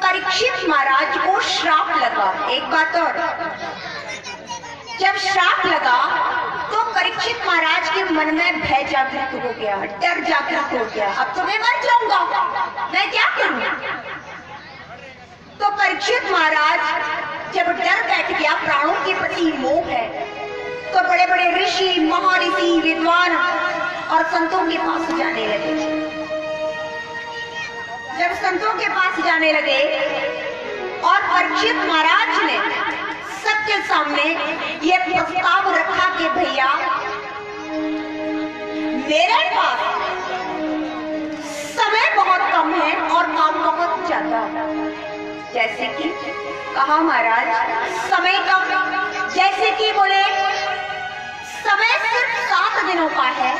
परीक्षित महाराज को श्राप लगा। एक बात और, जब श्राप लगा तो परीक्षित महाराज के मन में भय जागृत हो गया, डर जागृत हो गया। अब तो मैं मर जाऊंगा, मैं क्या करूं? तो परीक्षित महाराज जब डर बैठ गया, प्राणों के प्रति मोह है, तो बड़े बड़े ऋषि, महर्षि, विद्वान और संतों के पास जाने लगे। जब संतों के पास जाने लगे और परीक्षित महाराज ने सबके सामने ये प्रस्ताव रखा कि भैया मेरे पास समय बहुत कम है और काम बहुत ज्यादा। जैसे कि कहा महाराज समय कम, जैसे कि बोले समय सिर्फ 7 दिनों का है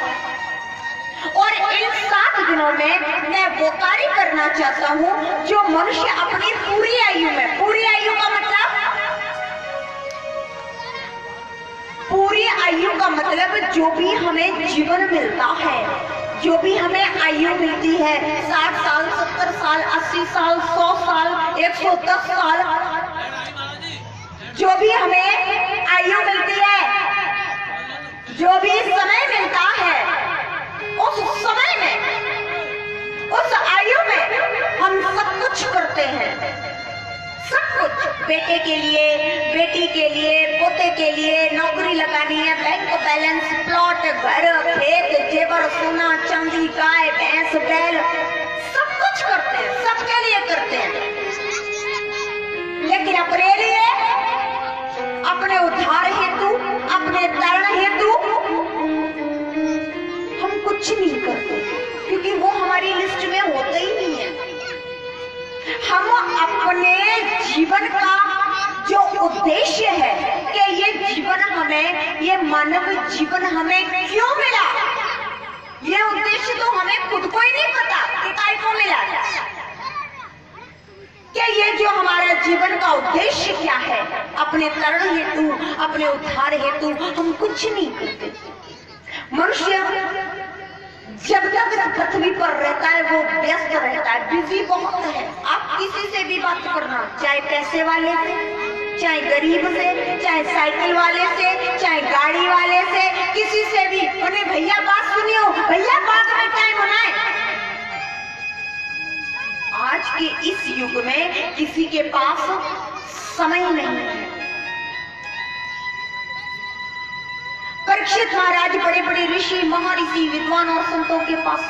और इन 7 दिनों में मैं वो कार्य करना चाहता हूं जो मनुष्य अपनी पूरी आयु में, पूरी आयु का मतलब, पूरी आयु का मतलब जो भी हमें जीवन मिलता है, जो भी हमें आयु मिलती है, 60 साल, 70 साल, 80 साल, 100 साल, 110 साल, जो भी हमें आयु मिलती है, जो भी समय मिलता है, उस समय में, उस आयु में हम सब कुछ करते हैं। सब कुछ बेटे के लिए, बेटी के लिए, पोते के लिए, नौकरी लगानी है, बैंक बैलेंस, प्लॉट, घर, खेत, जेवर, सोना, चांदी, गाय, भैंस, बैल, सब कुछ करते हैं, सबके लिए करते हैं। लेकिन अपने लिए, अपने उद्धार हेतु, अपने तरण हेतु हम कुछ नहीं करते, क्योंकि वो हमारी लिस्ट में होता ही नहीं है। हम अपने जीवन का जो उद्देश्य है कि ये जीवन हमें, ये मानव जीवन हमें क्यों मिला, ये उद्देश्य तो हमें खुद को ही नहीं पता कि काय को मिला, कि ये जो हमारा जीवन का उद्देश्य क्या है। अपने तरण हेतु, अपने उद्धार हेतु हम कुछ नहीं करते। मनुष्य जब तक पृथ्वी पर रहता है वो व्यस्त रहता है, बिजी बहुत है। आप किसी से भी बात करना, चाहे पैसे वाले से, चाहे गरीब से, चाहे साइकिल वाले से, चाहे गाड़ी वाले से, किसी से भी, उन्हें भैया बात सुनियो, भैया बाद में टाइम बनाए। आज के इस युग में किसी के पास समय नहीं है। परीक्षित महाराज बड़े बड़े ऋषि, महर्षि, विद्वान और संतों के पास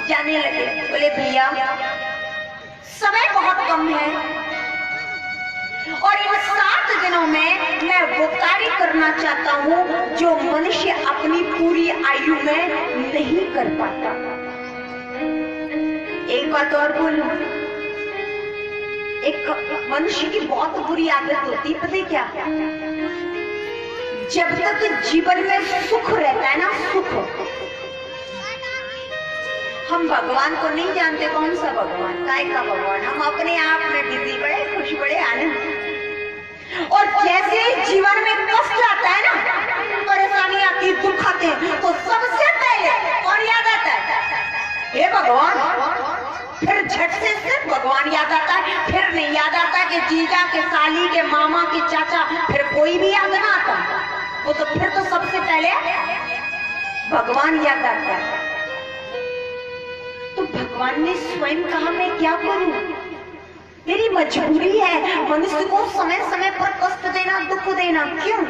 जाने लगे। बोले भैया समय बहुत कम है और इन 7 दिनों में मैं वो कार्य करना चाहता हूं जो मनुष्य अपनी पूरी आयु में नहीं कर पाता। एक बात और बोलूं, एक मनुष्य की बहुत बुरी आदत होती है, पता है क्या? जब तक जीवन में सुख रहता है ना, सुख, हम भगवान को नहीं जानते। कौन सा भगवान, काय का भगवान? हम अपने आप में बिजी, बड़े खुश, बड़े आनंद। और जैसे जीवन में कष्ट आता है ना, परेशानी आती, दुख आते हैं, तो सबसे पहले और याद आता है हे भगवान। फिर झट से सिर्फ भगवान याद आता है, फिर नहीं याद आता कि जीजा के, साली के, मामा के, चाचा, फिर कोई भी याद ना आता। वो तो फिर तो सबसे पहले भगवान याद आता है। तो भगवान ने स्वयं कहा मैं क्या करूं, मेरी मजबूरी है मनुष्य को समय समय पर कष्ट देना, दुख देना। क्यों?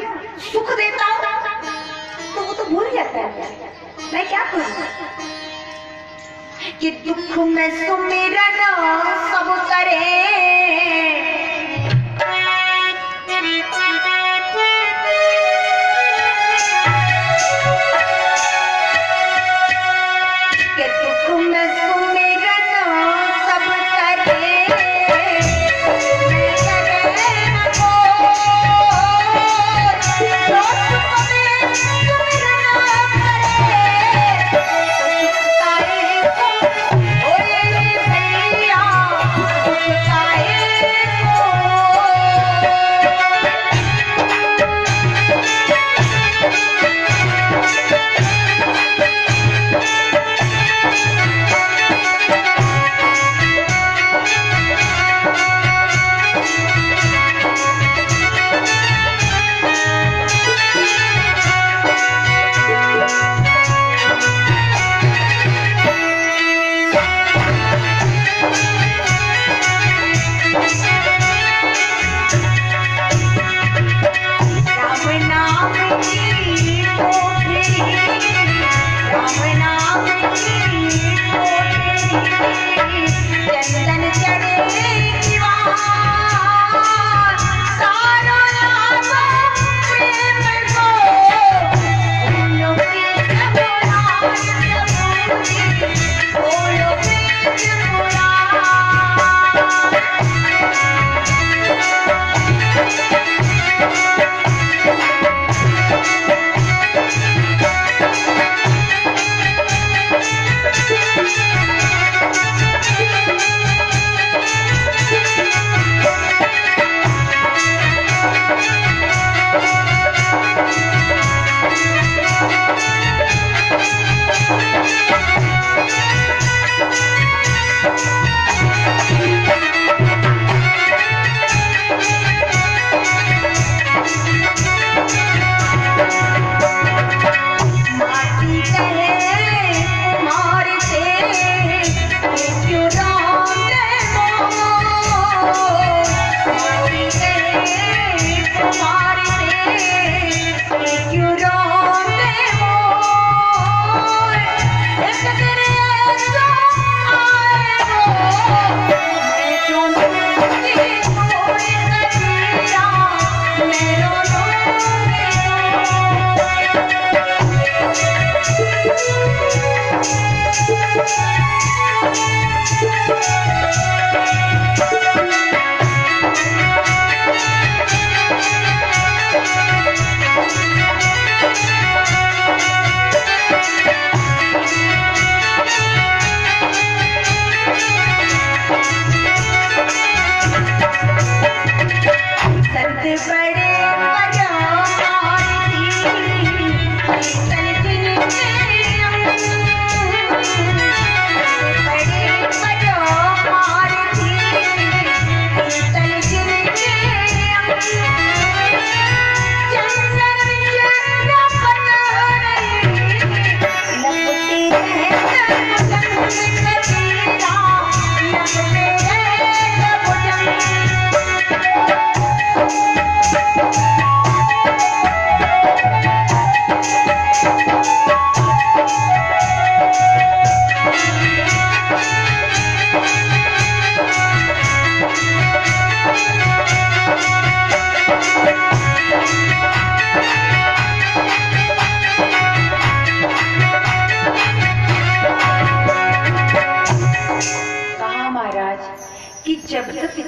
सुख देता हूं तो वो तो भूल जाता है। मैं क्या करूं कि दुख में सुमिरन सब करे, भैया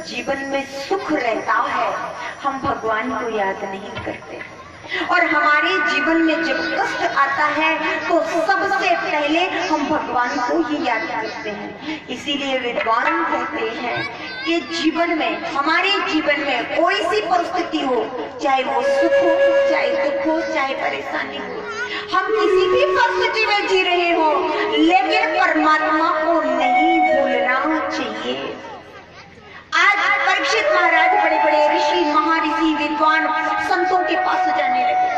जीवन में सुख रहता है हम भगवान को याद नहीं करते, और हमारे जीवन में जब कष्ट आता है तो सबसे पहले हम भगवान को ही याद करते हैं। इसीलिए विद्वान कहते हैं कि जीवन में, हमारे जीवन में कोई सी परिस्थिति हो, चाहे वो सुख हो, चाहे दुख हो, चाहे परेशानी हो, हम किसी भी परिस्थिति में जी रहे हो, लेकिन परमात्मा को नहीं भूलना चाहिए। आज परीक्षित महाराज बड़े बड़े ऋषि, महर्षि, विद्वान संतों के पास जाने लगे।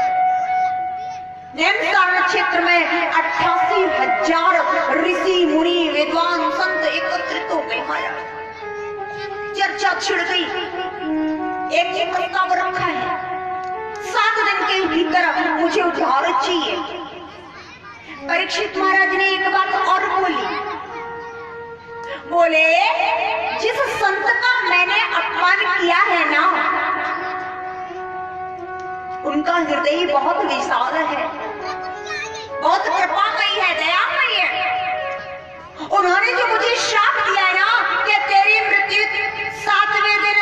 नेमसारण क्षेत्र में 88,000 ऋषि, मुनि, विद्वान, संत एकत्रित हो गए। महाराज चर्चा छिड़ गई। एक प्रस्ताव रखा है, 7 दिन के भीतर मुझे उधार चाहिए। परीक्षित महाराज ने एक बात और बोले, जिस संत का मैंने अपमान किया है ना, उनका हृदय बहुत विशाल है, बहुत कृपामयी है, दयामयी है। उन्होंने जो मुझे श्राप दिया है ना कि तेरी मृत्यु 7वें दिन,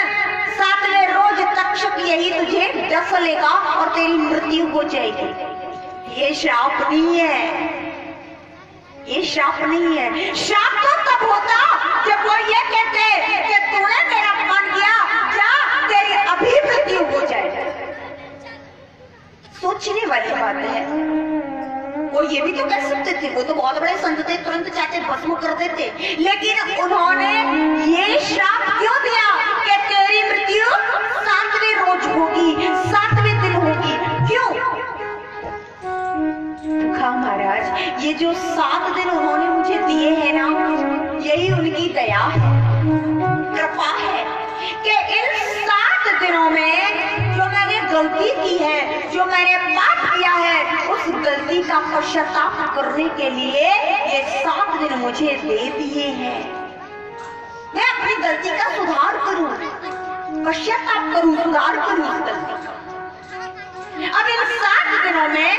7वें रोज तक्षक यही तुझे डस लेगा और तेरी मृत्यु हो जाएगी, ये श्राप नहीं है, ये श्राप नहीं है। श्राप तो तब होता जब वो ये कहते कि तूने मेरा अपमान किया, जा तेरी अभी मृत्यु हो जाए। सोचने वाली बात है। वो ये भी तो कर सकते थे, वो तो बहुत बड़े संत थे, तुरंत चाहते भस्म कर देते, लेकिन उन्होंने ये श्राप क्यों दिया कि तेरी मृत्यु 7वें रोज होगी, 7वें दिन होगी? क्यों? महाराज, ये जो 7 दिन उन्होंने मुझे दिए हैं ना, यही उनकी दया है, कृपा है कि इन 7 दिनों में जो मैंने गलती की है, जो मैंने पाप किया है, उस गलती का पश्चाताप करने के लिए ये 7 दिन मुझे दे दिए हैं। मैं अपनी गलती का सुधार करूं, पश्चाताप करूं, सुधार करूं उस गलती का। अब इन 7 दिनों में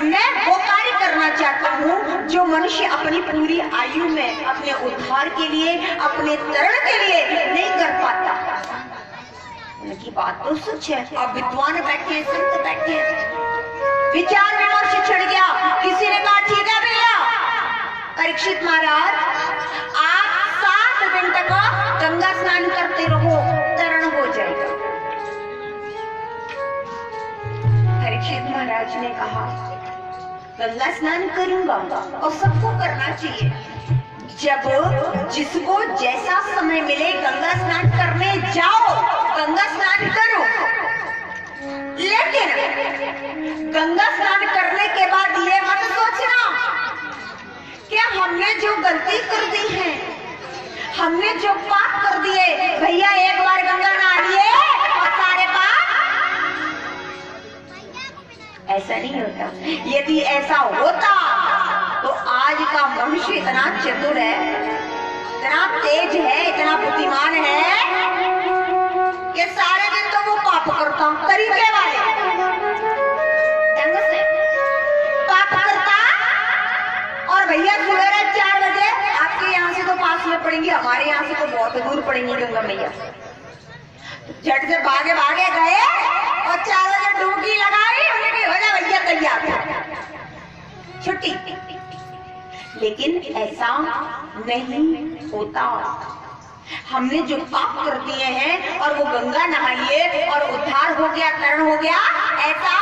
मैं वो कार्य करना चाहता हूँ जो मनुष्य अपनी पूरी आयु में अपने उद्धार के लिए, अपने तरण के लिए नहीं कर पाता। उनकी बात तो सच है। अब विद्वान बैठे, संत बैठे, विचार विमर्श छिड़ गया। किसी ने कहा ठीक है भैया, परीक्षित महाराज आप 7 दिन तक गंगा स्नान करते रहो, तरण हो जाएगा। परीक्षित महाराज ने कहा गंगा स्नान करूंगा, और सबको करना चाहिए। जब जिसको जैसा समय मिले गंगा स्नान करने जाओ, गंगा स्नान करो, लेकिन गंगा स्नान करने के बाद ये मत सोचना कि हमने जो गलती कर दी है, हमने जो पाप कर दिए, भैया एक बार गंगा नहा लिए और सारे पाप। ऐसा नहीं होता। यदि ऐसा होता तो आज का मनुष्य इतना चतुर है, इतना तेज है, इतना बुद्धिमान है कि सारे दिन तो वो पाप करता, तरीके वाले ढंग से पाप करता, और भैया सवेरे 4 बजे आपके यहाँ से तो पास में पड़ेंगी, हमारे यहाँ से तो बहुत दूर पड़ेंगी गंगा मैया। झट से भागे भागे गए और 4 बजे डुबकी लगाई, उन्हें हो जा भैया तैयार, छुट्टी। लेकिन ऐसा नहीं होता। हमने जो पाप कर दिए हैं और वो गंगा नहा लिए और उद्धार हो गया, तरण हो गया, ऐसा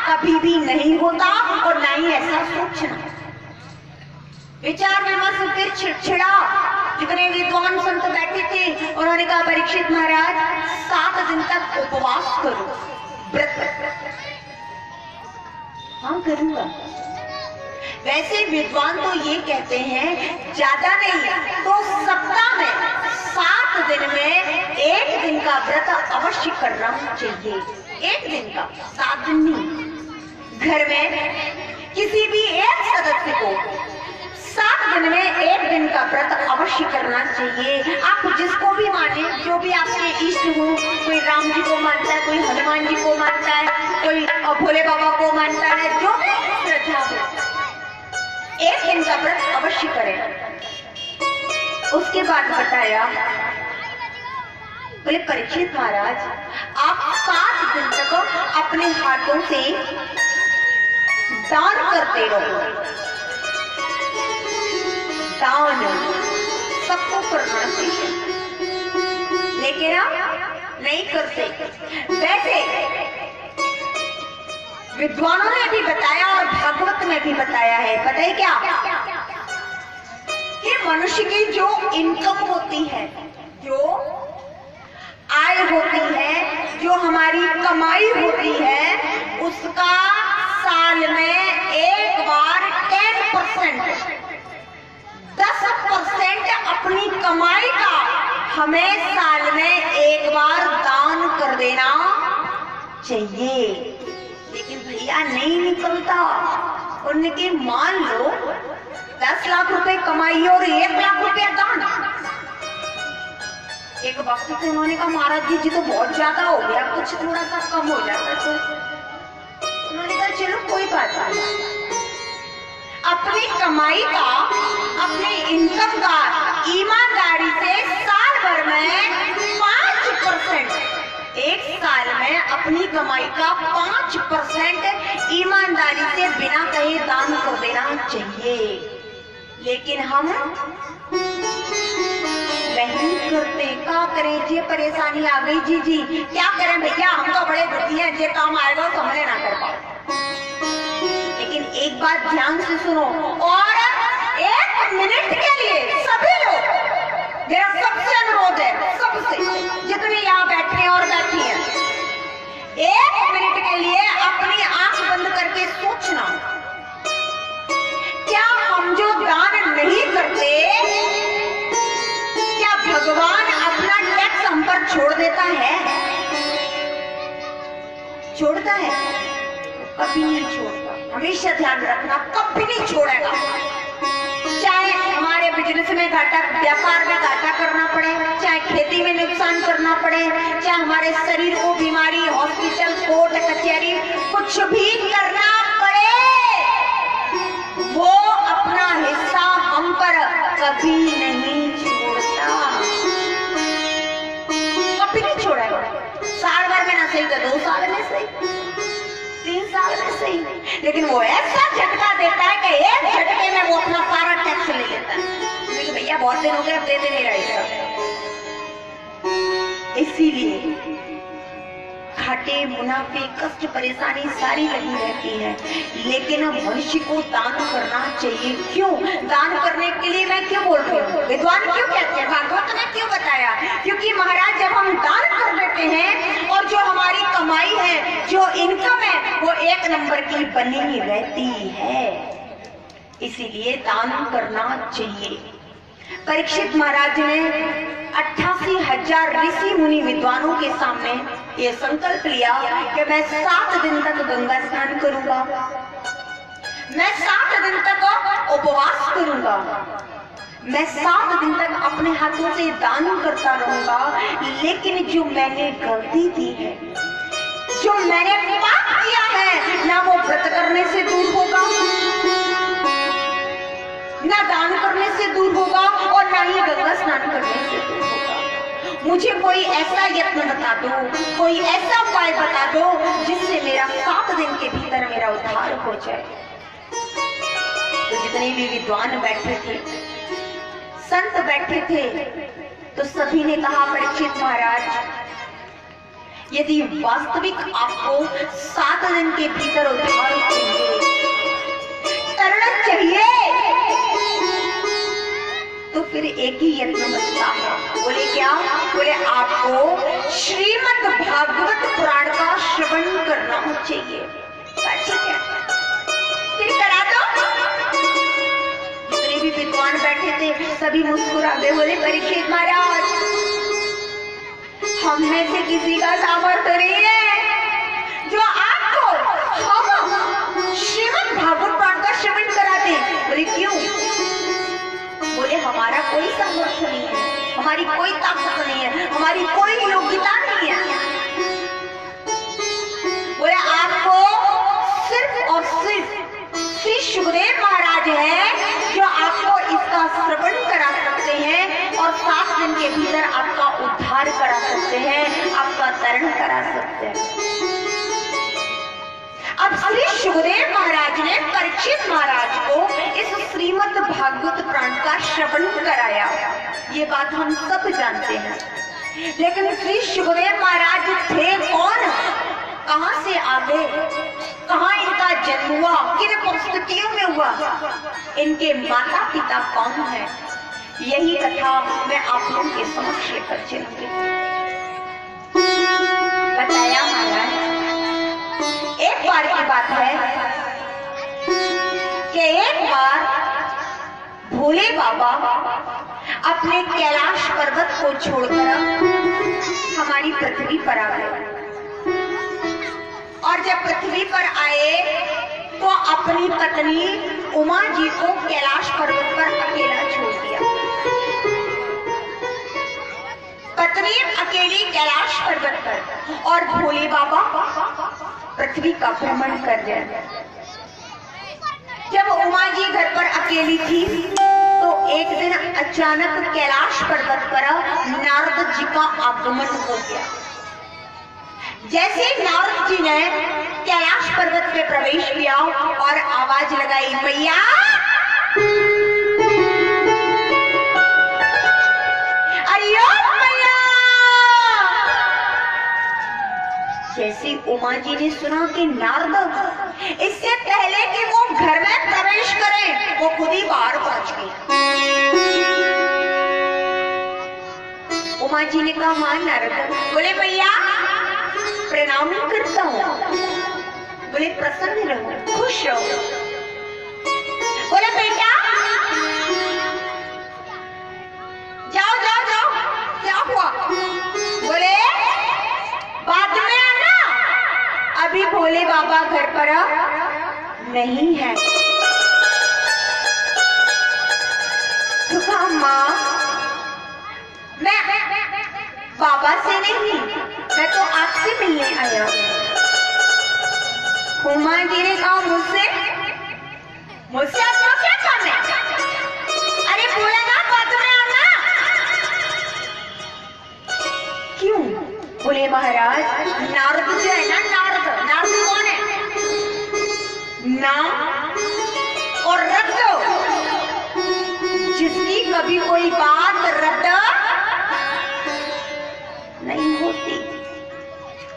कभी भी नहीं होता, और ना ही ऐसा सोचना। विचार विमर्श फिर छिड़छिड़ा। जितने विद्वान संत बैठे थे उन्होंने कहा परीक्षित महाराज 7 दिन तक उपवास करो, व्रत। हाँ करूंगा। वैसे विद्वान तो ये कहते हैं ज्यादा नहीं तो सप्ताह में 7 दिन में 1 दिन का व्रत अवश्य करना चाहिए। 1 दिन का, 7 दिन नहीं। घर में किसी भी एक सदस्य को 7 दिन में 1 दिन का व्रत अवश्य करना चाहिए। आप जिसको भी माने, जो भी आपके इष्ट हो, कोई राम जी को मानता है, कोई हनुमान जी को मानता है, कोई भोले बाबा को मानता है, जो भी श्रद्धा हो, 1 दिन का व्रत अवश्य करें। उसके बाद बताया बोले परीक्षित महाराज, आप 7 दिन तक अपने हाथों से दान करते रहो। दान सबको करना चाहिए, लेकिन आप नहीं करते। वैसे विद्वानों ने भी बताया और भागवत में भी बताया है, पता है क्या, कि मनुष्य की जो इनकम होती है, जो आय होती है, जो हमारी कमाई होती है, उसका साल में एक बार 10% अपनी कमाई का हमें साल में एक बार दान कर देना चाहिए। लेकिन भैया नहीं निकलता। उनके मान लो 10 लाख रुपए कमाई और 1 लाख रुपया दान। एक वक्त तो उन्होंने कहा महाराज जी तो बहुत ज्यादा हो गया, कुछ थोड़ा सा कम हो जाता। तो उन्होंने कहा चलो कोई बात नहीं, अपनी कमाई का, अपनी इनकम का ईमानदारी से साल भर में 5%, एक साल में अपनी कमाई का 5% ईमानदारी से बिना कहे दान कर देना चाहिए। लेकिन हम नहीं करते। क्या करें जी, परेशानी आ गई जी क्या करें भैया, हम तो बड़े दुखी हैं, जे काम आएगा तो हमने ना कर पाओ। लेकिन एक बात ध्यान से सुनो, और 1 मिनट के लिए सभी लोग, मेरा सबसे अनुरोध है, सबसे जितने यहाँ बैठे हैं और बैठी हैं, 1 मिनट के लिए अपनी आंख बंद करके सोचना, क्या हम जो दान नहीं करते, क्या भगवान अपना टैक्स हम पर छोड़ देता है? छोड़ता है? कभी नहीं छोड़ता। हमेशा ध्यान रखना, कभी नहीं छोड़ेगा। चाहे हमारे बिजनेस में घाटा, व्यापार में घाटा करना पड़े, चाहे खेती में नुकसान करना पड़े, चाहे हमारे शरीर को बीमारी, हॉस्पिटल, कोर्ट कचहरी, कुछ भी करना पड़े, वो अपना हिस्सा हम पर कभी नहीं छोड़ता। कभी नहीं छोड़ेगा। साल भर में ना सही तो 2 साल में सही, 3 साल में सही, लेकिन वो ऐसा झटका देता है कि एक झटके में वो अपना सारा टैक्स ले लेता है। भैया बहुत दिन हो गए, अब देते नहीं रहे। इसीलिए घाटे, मुनाफे, कष्ट, परेशानी सारी लगी रहती है, लेकिन मनुष्य को दान करना चाहिए। क्यों दान करने के लिए मैं क्यों बोल रही हूँ, विद्वान क्यों कहते हैं, भागवत ने क्यों बताया? क्योंकि महाराज जब हम दान कर देते हैं और जो हमारी कमाई है, जो इनकम है, वो 1 नंबर की बनी रहती है। इसीलिए दान करना चाहिए। परीक्षित महाराज ने 88,000 ऋषि मुनि विद्वानों के सामने ये संकल्प लिया कि मैं 7 दिन तक गंगा स्नान करूंगा, मैं 7 दिन तक उपवास करूंगा, मैं 7 दिन तक अपने हाथों से दान करता रहूंगा। लेकिन जो मैंने गलती की है, जो मैंने पाप किया है, ना वो व्रत करने से दूर होगा, ना दान करने से दूर होगा, और ना ही गंगा स्नान करने से दूर होगा। मुझे कोई ऐसा यत्न बता दो, कोई ऐसा उपाय बता दो जिससे मेरा 7 दिन के भीतर मेरा उद्धार हो जाए। तो जितने भी विद्वान बैठे थे, संत बैठे थे, तो सभी ने कहा परीक्षित महाराज, यदि वास्तविक आपको 7 दिन के भीतर उद्धार करना चाहिए, तो फिर एक ही यत्न बचता है। बोले क्या? बोले आपको श्रीमद् भागवत पुराण का श्रवण करना चाहिए। ठीक है, फिर करा दो। जितने भी विद्वान बैठे थे सभी मुस्कुरा गए। बोले परीक्षित महाराज, हम में से किसी का सामर्थ्य नहीं है जो आपको हम श्रीमद् भागवत पुराण का श्रवण करा दें। बोले क्यों? बोले हमारा कोई सामर्थ्य नहीं है, हमारी कोई ताकत नहीं है, हमारी कोई योग्यता नहीं है। बोले आपको सिर्फ और सिर्फ श्री सुखदेव महाराज हैं जो आपको इसका श्रवण करा सकते हैं और 7 दिन के भीतर आपका उद्धार पार करा सकते हैं, आपका तरण करा सकते हैं। अब श्री सुखदेव महाराज ने परीक्षित महाराज को इस श्रीमद् भागवत पुराण का श्रवण कराया। ये बात हम सब जानते हैं, लेकिन श्री सुखदेव महाराज थे कौन, कहां से आ गए, कहां इनका जन्म हुआ, किन परिस्थितियों में हुआ, इनके माता पिता कौन है, यही कथा मैं आप लोगों के समक्ष लेकर चलूंगी। बताया महाराज, एक बार की बात है कि एक बार भोले बाबा अपने कैलाश पर्वत को छोड़कर हमारी पृथ्वी पर आ गए, और जब पृथ्वी पर आए तो अपनी पत्नी उमा जी को कैलाश पर्वत पर अकेला छोड़ दिया। पत्नी अकेली कैलाश पर्वत पर और भोले बाबा पृथ्वी का भ्रमण कर रहे। जब उमा जी घर पर अकेली थी तो एक दिन अचानक कैलाश पर्वत पर नारद जी का आगमन हो गया। जैसे नारद जी ने कैलाश पर्वत पे प्रवेश किया और आवाज लगाई, मैया मैया। जैसे उमा जी ने सुना कि नारद, इससे पहले कि वो घर में प्रवेश करें वो खुद ही बाहर पहुंच गई। उमा जी ने कहा, हाँ नारद। बोले मैया प्रणाम करता हूँ। बोले प्रसन्न रहो, खुश रहो। बोले बेटा जाओ जाओ जाओ, क्या हुआ? बोले बाद में आना, अभी भोले बाबा घर पर नहीं है। तो कहा, माँ मैं बाबा से नहीं, मैं तो आपसे मिलने आया। उमा जी ने कहा, मुझसे आपको क्या काम है? अरे बोला ना बाद में आना। क्यों? बोले महाराज नारद जो है ना, नारद कौन है? नाम और रद्द, जिसकी कभी कोई बात रद्द नहीं होती।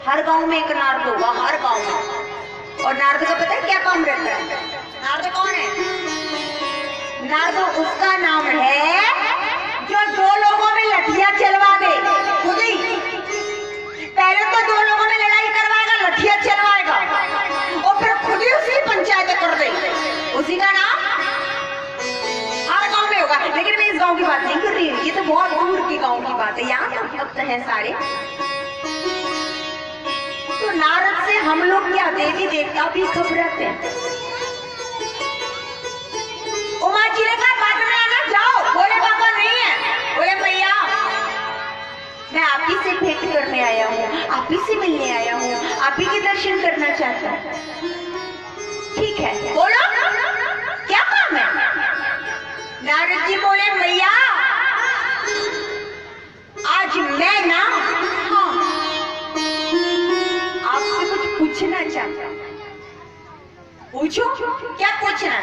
हर गांव में एक नारद होगा, हर गांव में। और नारद का पता है क्या काम रहता है? नारद कौन है? नारद उसका नाम है जो दो लोगों में लठियां चलवा दे, खुद ही। पहले तो दो लोगों में लड़ाई करवाएगा, लठियां चलवाएगा, और फिर खुद ही उसकी पंचायत कर दे। उसी का नाम हर गांव में होगा। लेकिन मैं इस गांव की बात नहीं कर रही हूँ, ये तो बहुत दूर की गांव की बात है। यहाँ तो भक्त हैं सारे। तो नारद से हम लोग क्या देवी देवता भी घबराते हैं। उमा जी ने कहा, बाद में आना, जाओ। बोले बाबा नहीं है। बोले भैया मैं आप ही से भेंट करने आया हूँ, आप ही से मिलने आया हूँ, आप ही के दर्शन करना चाहता हूँ। ठीक है, बोलो क्या काम है? नारद जी बोले, मैया आज मैं ना आपसे कुछ पूछना चाहता हूँ। पूछो, क्या पूछना?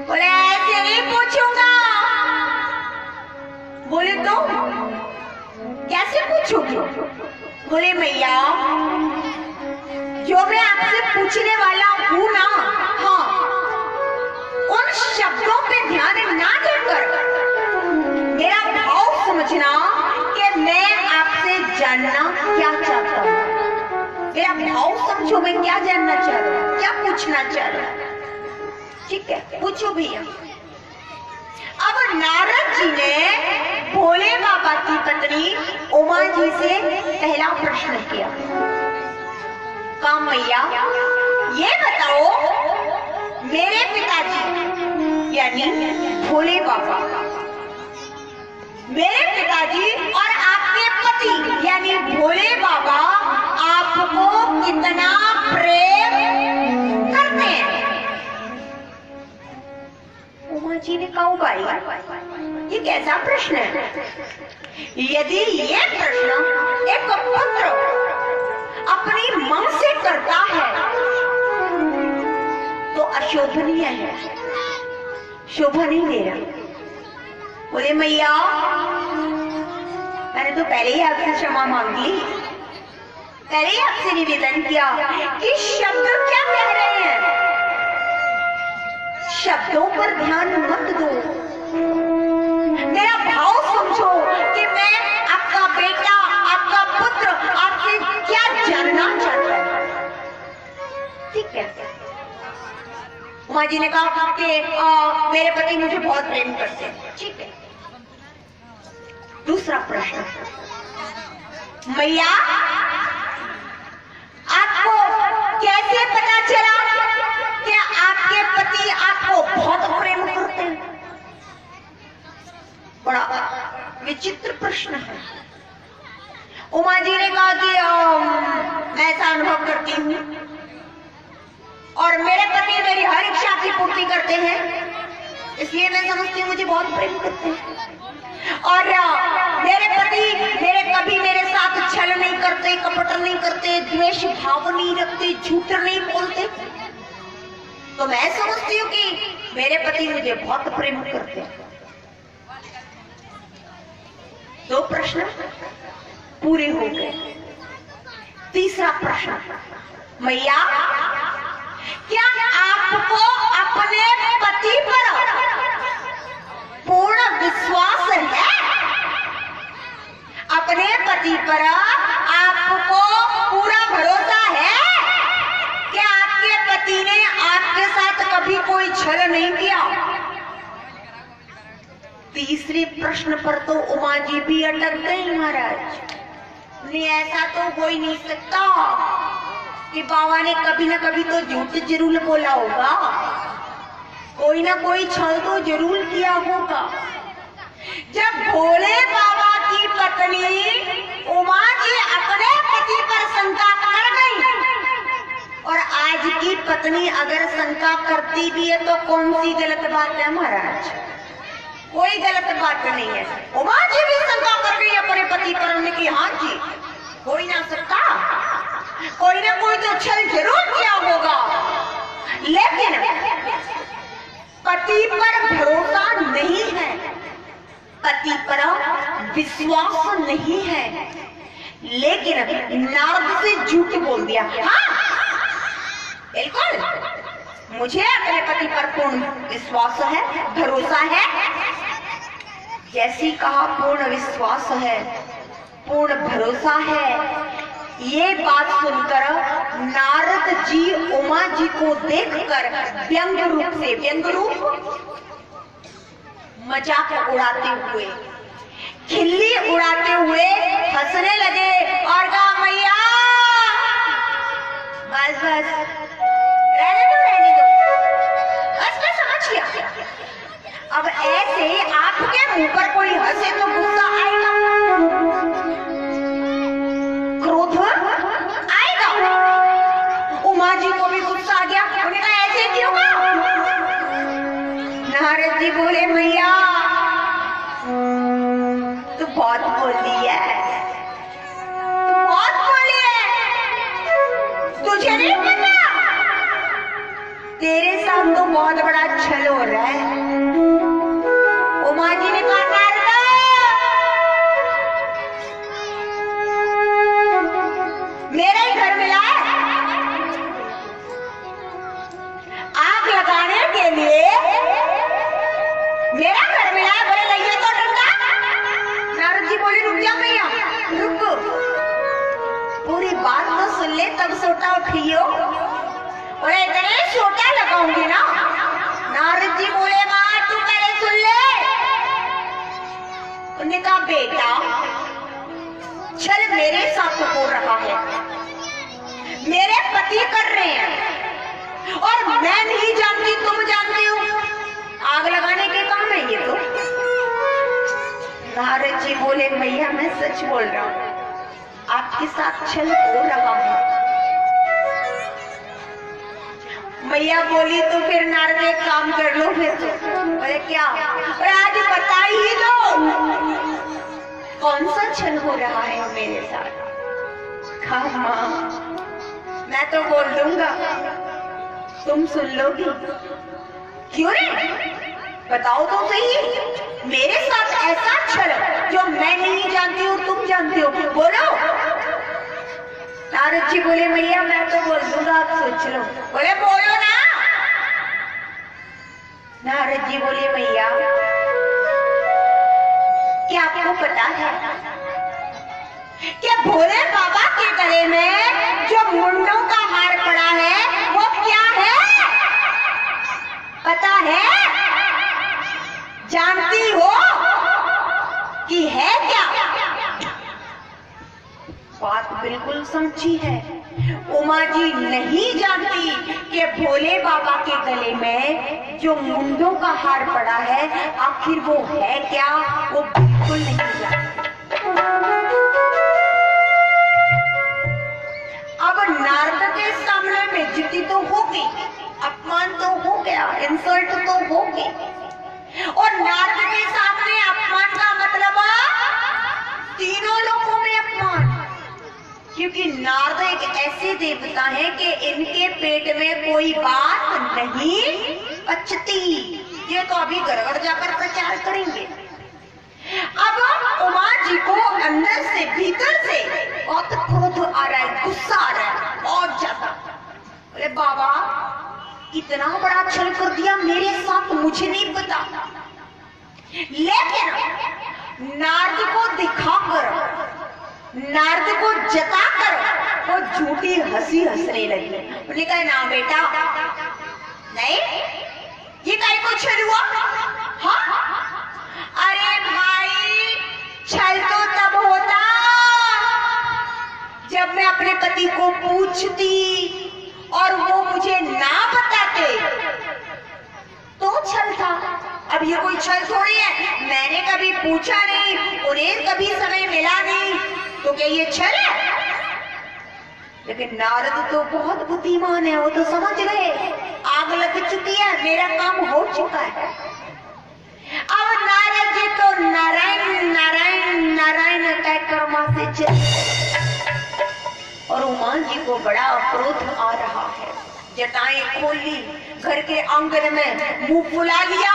बोले ऐसे नहीं पूछूंगा। बोले तो कैसे पूछोगे? बोले मैया जो मैं आपसे पूछने वाला हूँ ना, हाँ, उन शब्दों पे ध्यान ना देकर मेरा भाव समझना कि मैं आपसे जानना क्या चाहता हूँ। मेरा भाव समझो, मैं क्या जानना चाह रहा हूँ, क्या पूछना चाह रहा हूँ। ठीक है, पूछो भैया। अब नारद जी ने भोले बाबा की पत्नी उमा जी से पहला प्रश्न किया, कहा मैया ये बताओ, मेरे पिताजी यानी भोले बाबा, मेरे पिताजी और आपके पति यानी भोले बाबा आपको कितना प्रेम करते हैं? उमा जी ने कहा भाई ये एक ऐसा प्रश्न है, यदि ये प्रश्न एक पुत्र अपनी मां से करता है तो अशोभनीय है, शोभा नहीं दे रहा। बोले मैया मैंने तो पहले ही आपसे क्षमा मांग ली, पहले ही आपसे निवेदन किया कि शब्द क्या कह रहे हैं, शब्दों पर ध्यान मत दो, मेरा भाव समझो कि मैं आपका बेटा, आपका पुत्र आपसे क्या जानना चाहता है। ठीक है, उमा जी ने कहा कि मेरे पति मुझे बहुत प्रेम करते हैं। ठीक है, दूसरा प्रश्न, मैया आपको कैसे पता चला कि आपके पति आपको बहुत प्रेम करते हैं? बड़ा विचित्र प्रश्न है। उमा जी ने कहा कि मैं ऐसा अनुभव करती हूँ और मेरे पति मेरी हर इच्छा की पूर्ति करते हैं, इसलिए मैं समझती हूँ मुझे बहुत प्रेम करते हैं। और मेरे पति कभी मेरे साथ छल नहीं करते, कपट नहीं करते, द्वेष भाव नहीं रखते, झूठ नहीं बोलते, तो मैं समझती हूँ कि मेरे पति मुझे बहुत प्रेम करते हैं। दो प्रश्न पूरे हो गए। तीसरा प्रश्न, मैया क्या आपको अपने पति पर पूर्ण विश्वास है? अपने पति पर आपको पूरा भरोसा है कि आपके पति ने आपके साथ कभी कोई छल नहीं किया? तीसरे प्रश्न पर तो उमा जी भी अटक गई महाराज। नहीं, ऐसा तो हो ही नहीं सकता कि बाबा ने कभी ना कभी तो झूठ जरूर बोला होगा, कोई ना कोई छल तो जरूर किया होगा। जब भोले बाबा की पत्नी उमा जी अपने पति पर शंका कर गई, और आज की पत्नी अगर शंका करती भी है तो कौन सी गलत बात है महाराज? कोई गलत बात नहीं है। उमा जी भी शंका कर गई अपने पति पर, उन्होंने की हाँ जी हो ही ना सकता, कोई ना कोई तो छल जरूर किया होगा, लेकिन पति पर भरोसा नहीं है, पति पर विश्वास नहीं है, लेकिन नारद से झूठ बोल दिया। हाँ बिल्कुल, मुझे अपने पति पर पूर्ण विश्वास है, भरोसा है। जैसी कहा पूर्ण विश्वास है, पूर्ण भरोसा है, ये बात सुनकर नारद जी उमा जी को देखकर व्यंग रूप से, व्यंग रूप मजाक उड़ाते हुए, खिल्ली उड़ाते हुए हंसने लगे और कहा मैया बस बस रहने दो, बस मैं समझ गया। अब ऐसे आपके मुंह पर कोई हंसे तो गुस्सा आएगा, क्रोध आएगा। उमा जी को भी गुस्सा आ गया, उन्होंने कहा ऐसे क्यों? नारद जी बोले मैया तू बहुत बोली है, तू बहुत बोली है, तुझे नहीं पता तेरे साथ तो बहुत बड़ा छल हो रहा है। उमा जी ने कहा नारद मेरा ही घर मिला है, आग लगाने के लिए मेरा घर मिला है। बोले लइया तो डंडा। नारद जी बोले रुक जा मैया, रुक, पूरी बात तो सुन ले तब सोटा उठियो। बोले इतने सोटा लगाऊंगी ना। नारद जी बोले माँ तू पहले सुन ले। उन्होंने कहा बेटा छल मेरे साथ हो रहा है, मेरे पति कर रहे हैं और मैं नहीं जानती, तुम जानती हो, आग लगाने के काम है ये तो। नारद जी बोले भैया मैं सच बोल रहा हूं, आपके साथ छल हो रहा है। मैया बोली तो फिर नारद एक काम कर लो फिर तो। बोले क्या? और आज बता ही दो कौन सा छल हो रहा है मेरे साथ। हाँ माँ, मैं तो बोल दूंगा, तुम सुन लोगी। क्यों नहीं? बताओ तो सही, मेरे साथ ऐसा छल जो मैं नहीं जानती हूँ तुम जानती हो, बोलो। नारद जी बोले मैया मैं तो बोल दूंगा, आप सोच लो। बोले बोलो ना। नारद जी बोले मैया क्या आपको पता है कि भोले बाबा के गले में जो मुंडों का हार पड़ा है वो क्या है? पता है? जानती हो कि है क्या? बात बिल्कुल सच्ची है। उमा जी नहीं जानती कि भोले बाबा के गले में जो मुंडों का हार पड़ा है आखिर वो है क्या, वो बिल्कुल नहीं जानती। अब नारद के सामने बेइज्जती तो होगी, अपमान तो हो गया, इंसल्ट तो होगी। और नारद के सामने अपमान का मतलब तीनों लोगों में अपमान, क्योंकि नारद एक ऐसे देवता है कि इनके पेट में कोई बात नहीं पचती। ये तो अभी घर घर जाकर प्रचार करेंगे। अब उमा जी को अंदर से भीतर से बहुत क्रोध आ रहा है, गुस्सा आ रहा है बहुत ज्यादा। अरे बाबा इतना बड़ा छल कर दिया मेरे साथ, मुझे नहीं पता। लेकिन नारद को दिखाकर, नारद को जताकर वो झूठी हंसी हंसने लगी। उन्होंने कहा ना बेटा नहीं, ये काहे को छल हुआ? हाँ? अरे भाई छल तो तब होता जब मैं अपने पति को पूछती और वो मुझे ना बताते तो छल था। अब ये कोई छल थोड़ी है, मैंने कभी पूछा नहीं, उन्हें कभी समय मिला नहीं, तो क्या ये छल है? लेकिन नारद तो बहुत बुद्धिमान है, वो तो समझ गए आग लग चुकी है, मेरा काम हो चुका है। अब नारद जी तो नारायण नारायण नारायण कहकर वहां से चले, और उमा जी को बड़ा क्रोध आ रहा है। जटाएं खोल ली, घर के आंगन में मुंह फुला लिया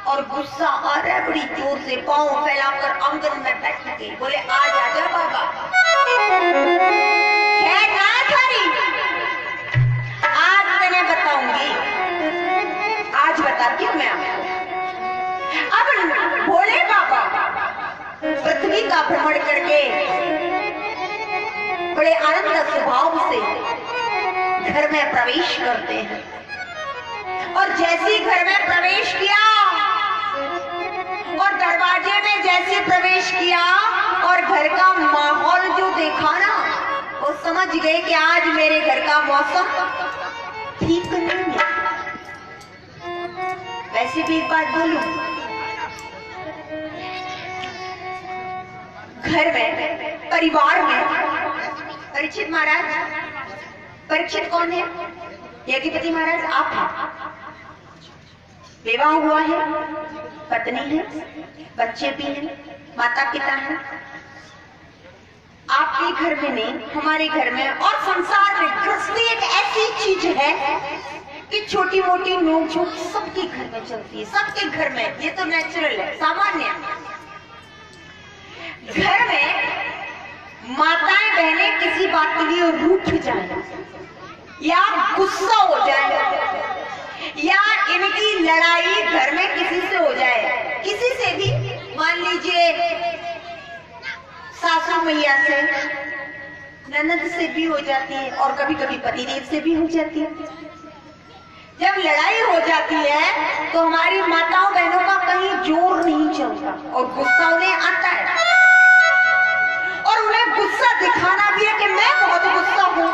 और गुस्सा आ रहा है बड़ी जोर से, पांव फैलाकर आंगन में बैठ गई। बोले आज आजा बाबा, है ना थारी, आज मैंने बताऊंगी, आज बताती हूँ मैं आपको। अब भोले बाबा पृथ्वी का भ्रमण करके बड़े आनंद स्वभाव से घर में प्रवेश करते हैं, और जैसे ही घर में प्रवेश किया और दरवाजे में जैसे प्रवेश किया और घर का माहौल जो देखा ना, वो समझ गए कि आज मेरे घर का मौसम ठीक नहीं है। वैसे भी एक बात बोलूं, घर में परिवार में परीक्षित महाराज, परीक्षित कौन है? यज्ञपति महाराज आप हैं, विवाह हुआ है, पत्नी है, बच्चे भी हैं, माता पिता हैं। आपके घर में नहीं, हमारे घर में और संसार में गृहस्थी एक ऐसी चीज है कि छोटी मोटी नोक-झोंक सबके घर में चलती है, सबके घर में, ये तो नेचुरल है, सामान्य है। घर में माताएं बहनें किसी बात के लिए रूठ जाए या गुस्सा हो जाए या इनकी लड़ाई घर में किसी से हो जाए, किसी से भी, मान लीजिए सासू मैया से, ननद से भी हो जाती है और कभी कभी पतिदेव से भी हो जाती है। जब लड़ाई हो जाती है तो हमारी माताओं बहनों का कहीं जोर नहीं चलता और गुस्सा उन्हें आता है, और उन्हें गुस्सा दिखाना भी है कि मैं बहुत गुस्सा हूं।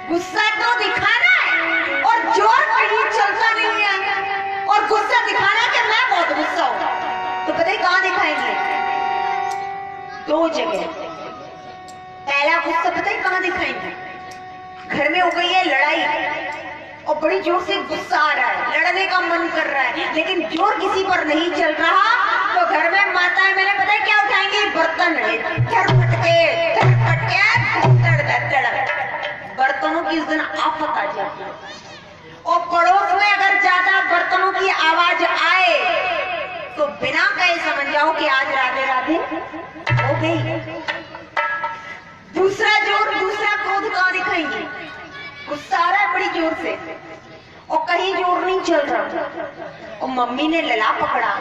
गुस्सा तो दिखाना है और जोर कहीं चलता नहीं है, और गुस्सा दिखाना कि मैं बहुत गुस्सा हूं। तो पता है कहां दिखाएंगे? दो जगह, पहला गुस्सा पता है कहाँ दिखाएंगे? घर में हो गई है लड़ाई और बड़ी जोर से गुस्सा आ रहा है, लड़ने का मन कर रहा है, लेकिन जोर किसी पर नहीं चल रहा, तो घर में माताएं मैंने पता है क्या उठाएंगी? बर्तन बर्तनों की उस दिन आफत आ जाती है। और पड़ोस में अगर ज्यादा बर्तनों की आवाज आए तो बिना कहे समझ जाओ कि आज राधे राधे हो गई। दूसरा क्रोध कहाँ दिखाएंगे? गुस्सा आ रहा है बड़ी जोर से और कहीं जोर नहीं चल रहा, और मम्मी ने लला पकड़ा,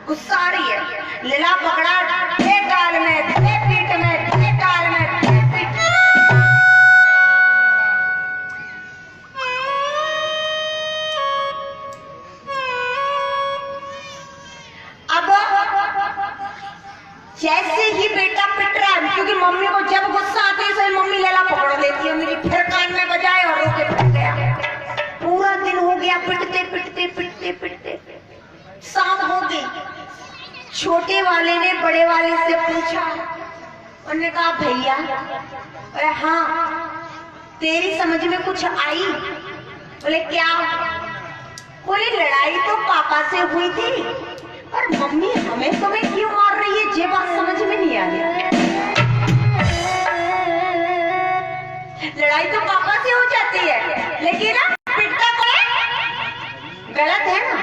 गुस्सा आ रही है, लला पकड़ा, गाल में, पीठ में, गाल में, जैसे ही बेटा पिट रहा है, क्योंकि मम्मी को जब गुस्सा आती है तो मम्मी लला पकड़ लेती है, मेरी फिर कान में बजाए और रोके पिट गया। पूरा दिन हो गया पिटते पिटते पिटते पिटते, शाम हो गई। छोटे वाले ने बड़े वाले से पूछा, उन्होंने कहा भैया, अरे हाँ तेरी समझ में कुछ आई? बोले क्या? बोले लड़ाई तो पापा से हुई थी, पर मम्मी हमें तुम्हें क्यों मार रही है, ये बात समझ में नहीं आ रही। लड़ाई तो पापा से हो जाती है, लेकिन ना पिटता तो गलत है ना।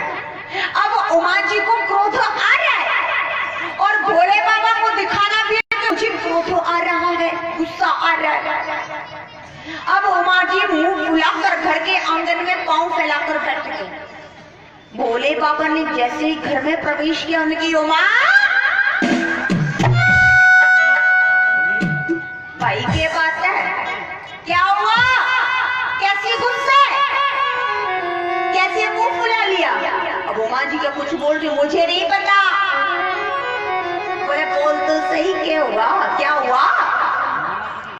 अब उमा जी को क्रोध आ रहा है और भोले बाबा को दिखाना भी है कि मुझे क्रोध आ रहा है, गुस्सा आ रहा है। अब उमा जी मुंह फुलाकर घर के आंगन में पांव फैलाकर बैठ गए। भोले बाबा ने जैसे ही घर में प्रवेश किया, उनकी उमा भाई के बात है, क्या हुआ, कैसी गुस्से, कैसे मुंह फुला लिया? अब उमा जी का कुछ बोल रही, मुझे नहीं पता। बोले बोल तो सही, क्या हुआ, क्या